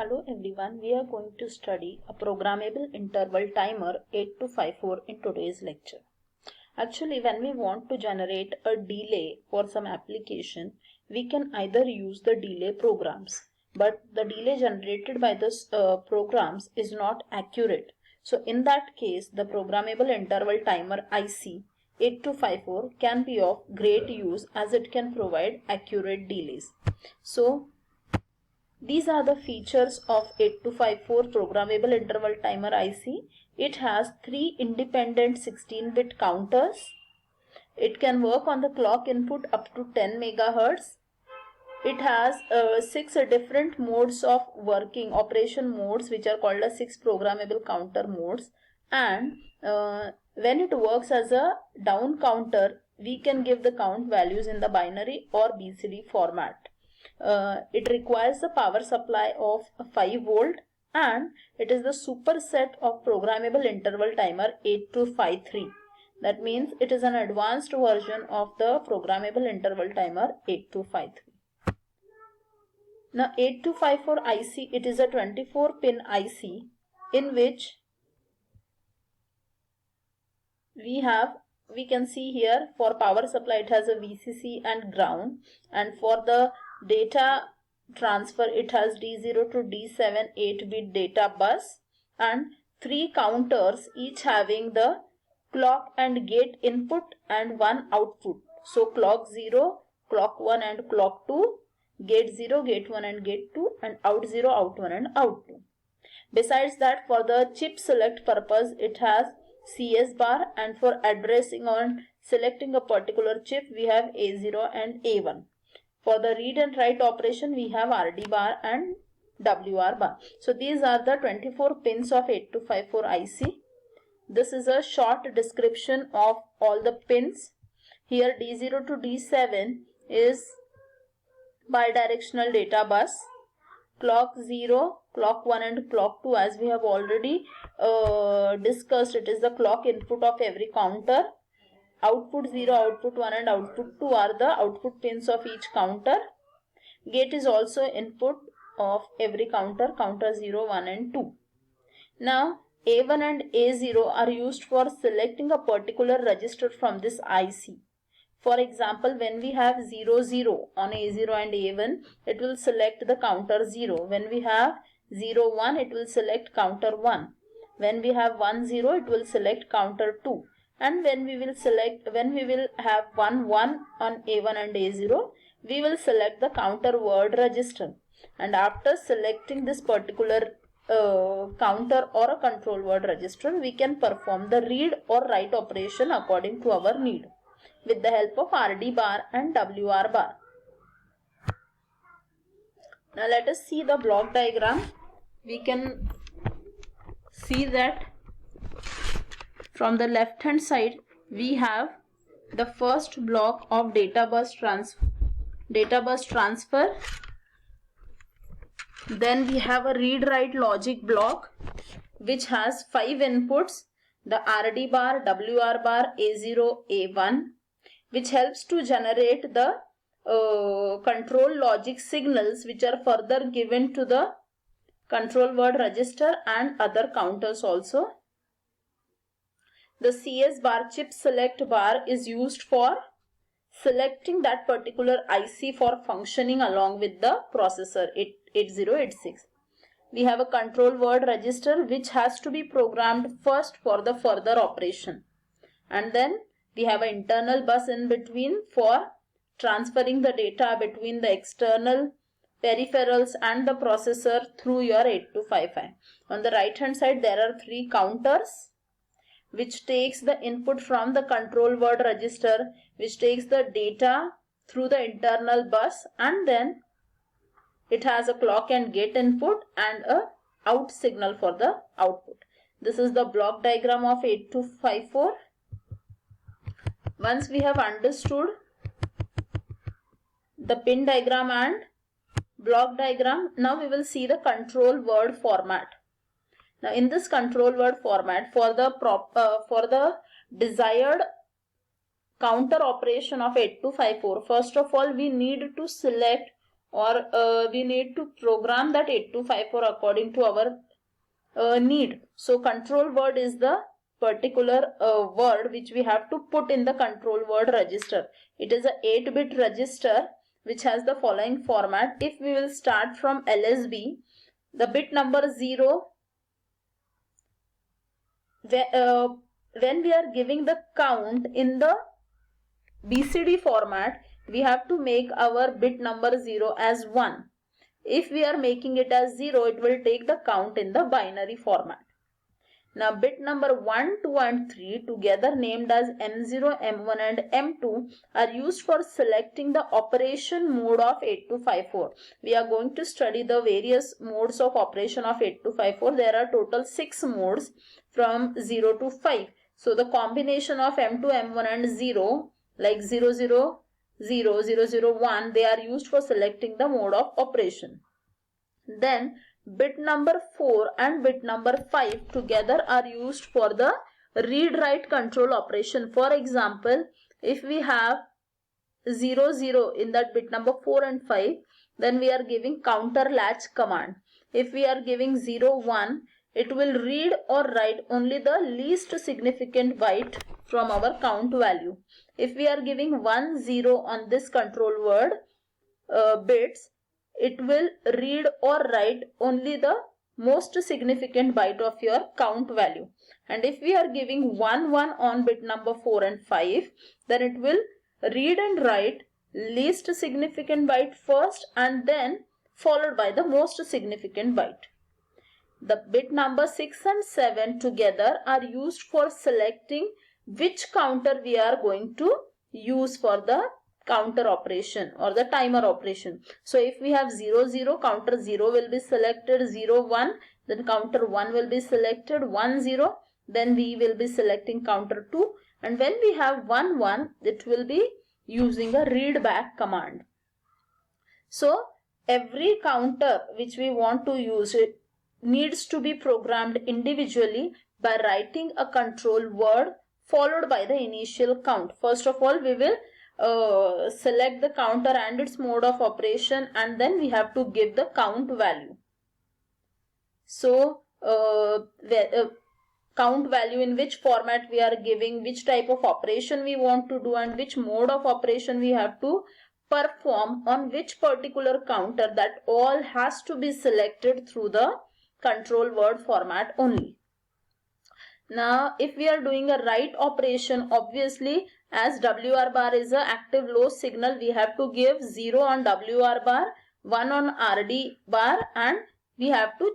Hello everyone, we are going to study a programmable interval timer 8254 in today's lecture. Actually, when we want to generate a delay for some application, we can either use the delay programs, but the delay generated by this programs is not accurate. So in that case, the programmable interval timer IC 8254 can be of great use as it can provide accurate delays. So these are the features of 8254 programmable interval timer IC. It has 3 independent 16-bit counters. It can work on the clock input up to 10 MHz. It has 6 different modes of working, operation modes, which are called as 6 programmable counter modes. And when it works as a down counter, we can give the count values in the binary or BCD format. It requires the power supply of 5 volt and it is the superset of programmable interval timer 8253. That means it is an advanced version of the programmable interval timer 8253. Now 8254 IC, it is a 24-pin IC in which we can see here for power supply it has a VCC and ground, and for the data transfer it has D0 to D7 8-bit data bus and 3 counters each having the clock and gate input and 1 output. So clock 0, clock 1 and clock 2, gate 0, gate 1 and gate 2, and out 0, out 1 and out 2. Besides that, for the chip select purpose it has CS bar, and for addressing on selecting a particular chip we have A0 and A1. For the read and write operation we have RD bar and WR bar. So these are the 24 pins of 8254 IC. This is a short description of all the pins. Here D0 to D7 is bidirectional data bus. Clock 0, clock 1 and clock 2, as we have already discussed, it is the clock input of every counter. Output 0, output 1 and output 2 are the output pins of each counter. Gate is also input of every counter, counter 0, 1 and 2. Now A1 and A0 are used for selecting a particular register from this IC. For example, when we have 0, 0 on A0 and A1, it will select the counter 0. When we have 0, 1, it will select counter 1. When we have 1, 0, it will select counter 2. And when we will have 1, 1 on A1 and A0, we will select the counter word register. And after selecting this particular counter or a control word register, we can perform the read or write operation according to our need with the help of RD bar and WR bar. Now let us see the block diagram. We can see that from the left hand side we have the first block of data bus transfer. Then we have a read write logic block which has 5 inputs, the RD bar, WR bar, A0, A1, which helps to generate the control logic signals which are further given to the control word register and other counters also. The CS bar, chip select bar, is used for selecting that particular IC for functioning along with the processor 8086. We have a control word register which has to be programmed first for the further operation, and then we have an internal bus in between for transferring the data between the external peripherals and the processor through your 8255. On the right hand side there are 3 counters which takes the input from the control word register, which takes the data through the internal bus, and then it has a clock and gate input and a out signal for the output. This is the block diagram of 8254. Once we have understood the pin diagram and block diagram, now we will see the control word format. Now in this control word format, for the desired counter operation of 8254, first of all we need to select or we need to program that 8254 according to our need. So control word is the particular word which we have to put in the control word register. It is a 8-bit register which has the following format. If we will start from LSB, the bit number 0, when we are giving the count in the BCD format, we have to make our bit number 0 as 1. If we are making it as 0, it will take the count in the binary format. Now bit number 1, 2 and 3 together named as M0, M1 and M2 are used for selecting the operation mode of 8254. We are going to study the various modes of operation of 8254. There are total 6 modes from 0 to 5. So the combination of M2, M1 and 0 like 0, 0, 0, 0, 0, 1, they are used for selecting the mode of operation. Then bit number 4 and bit number 5 together are used for the read-write control operation. For example, if we have 0, 0 in that bit number 4 and 5, then we are giving counter latch command. If we are giving 0, 1, it will read or write only the least significant byte from our count value. If we are giving 1, 0 on this control word bits, it will read or write only the most significant byte of your count value. And if we are giving 1, 1 on bit number 4 and 5, then it will read and write least significant byte first and then followed by the most significant byte. The bit number 6 and 7 together are used for selecting which counter we are going to use for the counter operation or the timer operation. So if we have 0, 0, counter 0 will be selected, 0, 1, then counter 1 will be selected, 1, 0, then we will be selecting counter 2, and when we have 1, 1, it will be using a read back command. So every counter which we want to use, it needs to be programmed individually by writing a control word followed by the initial count. First of all, we will select the counter and its mode of operation, and then we have to give the count value. So count value in which format we are giving, which type of operation we want to do, and which mode of operation we have to perform on which particular counter, that all has to be selected through the control word format only. Now if we are doing a write operation, obviously as WR bar is a active low signal, we have to give 0 on WR bar, 1 on RD bar, and we have to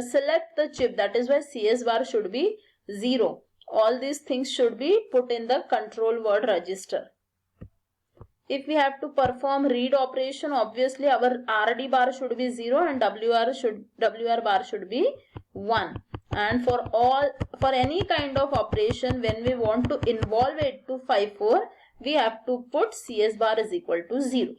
select the chip. That is why CS bar should be 0. All these things should be put in the control word register. If we have to perform read operation, obviously our RD bar should be 0 and WR bar should be 1. And for any kind of operation, when we want to involve 8254, we have to put CS bar is equal to 0.